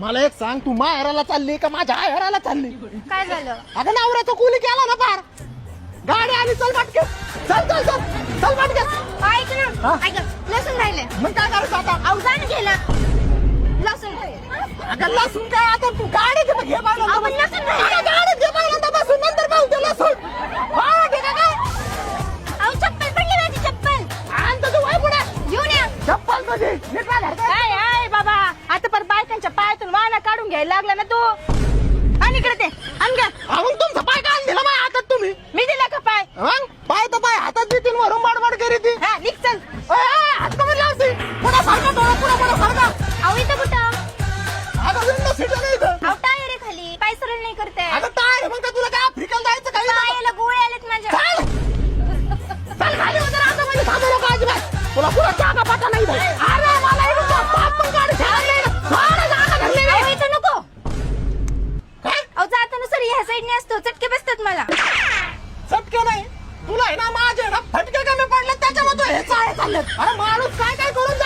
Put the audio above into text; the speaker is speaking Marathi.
मला एक सांग, तू माहेराला चालली का माझ्या आयराला चालली? काय झालं? अगं नवऱ्याचं कुली केला ना पार. गाडी आली, चल पटके. चल चल चल चल पटके. ऐक ना, हा? ऐक लसूण राहिले. मग काय करायचं आता? अवजान गेलं लसूण. अगं लसूण काय आता, तू गाडी घे घे पाहिलं. आपण लसूण राहिले. गाडीत घे पाहिलं बसून, नंतर पाहू ते लसूण. हा, ठीक आहे काय? अहो चप्पल पडली माझी चप्पल. आण तुझं वय पुढे. घेऊन या. चप्पल तुझी नीट राहा धरते. काय आहे बाबा, आता पर बायकांच्या पायातून वाना काढून घ्यायला लागला ना तू. आणि इकडे ते आण ग. मग तुमचा पाय का आण दिला माझ्या हातात तुम्ही? मी दिला का पाय? मग पाय तर पाय हातात देतील, वरून बडबड करी ती. हा निघ चल. हात कमी लावते. पुढे सारखा थोडा पुढे सारखा. अहो इथं कुठं? अगं विंडो सीट नाही इथं. अहो टायर आहे खाली, पाय सरळ नाही करते. अगं टायर मग तुला काय आफ्रिकन जायचं काही? पायाला गोळे आलेत माझ्या. चल चल खाली उतर आता, म्हणजे थांबू नका अजिबात. तुला पुढे जागा पाटा नाही इथं. अरे मला इथं पाप पण गाडी ठेवायला नाही. थोडं जागा धरली अहो नाही. इथं नको. काय? अहो जाताना सर ह्या साईडने असतो, चटके बसतात मला. चटके नाही तुला आहे ना, माझे ना फटके कमी पडले त्याच्यामध्ये हे चाळे चाललेत. अरे माणूस काय काय करून